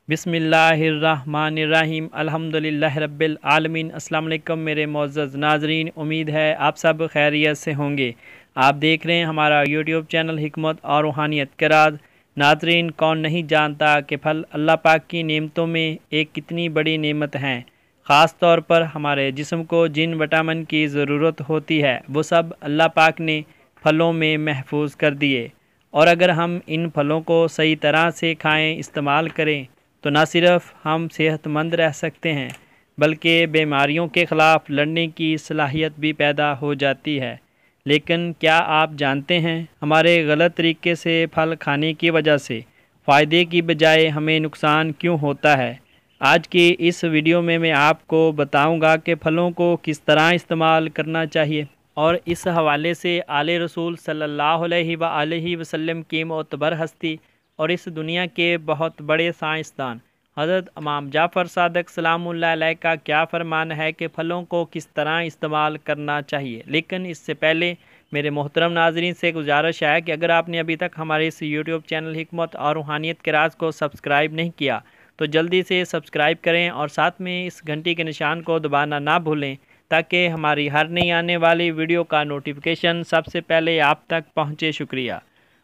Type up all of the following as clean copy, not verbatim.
बिस्मिल्लाहिर्रहमानिर्रहीम अल्हम्दुलिल्लाहि रब्बिल आलमीन। अस्सलाम वालेकुम मेरे मुअज़्ज़ज़ नाज़रीन, उम्मीद है आप सब खैरियत से होंगे। आप देख रहे हैं हमारा यूट्यूब चैनल हिकमत और रूहानियत के राज। नाज़रीन, कौन नहीं जानता कि फल अल्लाह पाक की नेमतों में एक कितनी बड़ी नेमत हैं। ख़ास तौर पर हमारे जिस्म को जिन विटामिन की ज़रूरत होती है वो सब अल्लाह पाक ने फलों में महफूज कर दिए। और अगर हम इन फलों को सही तरह से खाएं, इस्तेमाल करें तो न सिर्फ हम सेहतमंद रह सकते हैं बल्कि बीमारियों के ख़िलाफ़ लड़ने की सलाहियत भी पैदा हो जाती है। लेकिन क्या आप जानते हैं हमारे गलत तरीके से फल खाने की वजह से फ़ायदे की बजाय हमें नुकसान क्यों होता है। आज की इस वीडियो में मैं आपको बताऊंगा कि फ़लों को किस तरह इस्तेमाल करना चाहिए। और इस हवाले से आले रसूल सल्लल्लाहु अलैहि वसल्लम की मोतबर हस्ती और इस दुनिया के बहुत बड़े साइंसदान हज़रत इमाम जाफ़र सादिक़ सलामुल्लाह अलैह का क्या फरमान है कि फ़लों को किस तरह इस्तेमाल करना चाहिए। लेकिन इससे पहले मेरे मोहतरम नाज़रीन से गुजारिश है कि अगर आपने अभी तक हमारे इस यूट्यूब चैनल हिकमत और रूहानियत के राज को सब्सक्राइब नहीं किया तो जल्दी से सब्सक्राइब करें और साथ में इस घंटी के निशान को दबाना ना भूलें ताकि हमारी हर नई आने वाली वीडियो का नोटिफिकेशन सबसे पहले आप तक पहुँचे। शुक्रिया।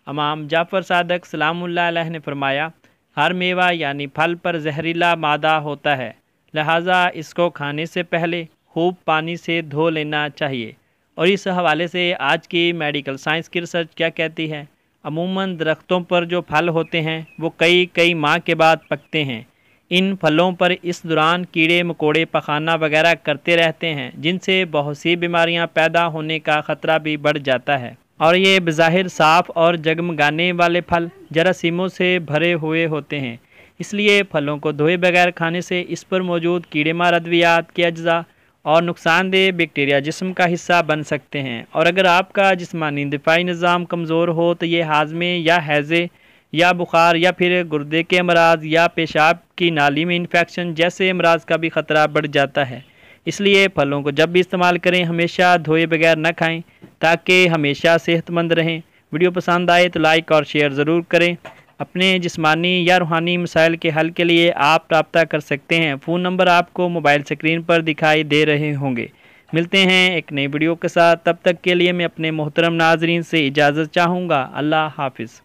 इमाम जाफ़र सादिक़ सलामुल्लाह अलैह ने फरमाया, हर मेवा यानी फल पर जहरीला मादा होता है, लिहाजा इसको खाने से पहले खूब पानी से धो लेना चाहिए। और इस हवाले से आज की मेडिकल साइंस की रिसर्च क्या कहती है। अमूमन दरख्तों पर जो फल होते हैं वो कई माह के बाद पकते हैं। इन फलों पर इस दौरान कीड़े मकोड़े पखाना वगैरह करते रहते हैं जिनसे बहुत सी बीमारियां पैदा होने का ख़तरा भी बढ़ जाता है। और ये बज़ाहिर साफ़ और जगमगाने वाले फल जरासीमों से भरे हुए होते हैं, इसलिए फलों को धोए बगैर खाने से इस पर मौजूद कीड़े मार अद्वियात के अज्जा और नुकसानदेह बैक्टीरिया जिस्म का हिस्सा बन सकते हैं। और अगर आपका जिस्मानी दिफाई निज़ाम कमज़ोर हो तो ये हाजमे या हैज़े या बुखार या फिर गुर्दे के अमराज या पेशाब की नाली में इन्फेक्शन जैसे अमराज का भी ख़तरा बढ़ जाता है। इसलिए फलों को जब भी इस्तेमाल करें हमेशा धोए बगैर न खाएं ताकि हमेशा सेहतमंद रहें। वीडियो पसंद आए तो लाइक और शेयर ज़रूर करें। अपने जिस्मानी या रूहानी मसाइल के हल के लिए आप रब्ता कर सकते हैं। फ़ोन नंबर आपको मोबाइल स्क्रीन पर दिखाई दे रहे होंगे। मिलते हैं एक नई वीडियो के साथ, तब तक के लिए मैं अपने मोहतरम नाजरीन से इजाज़त चाहूँगा। अल्लाह हाफिज़।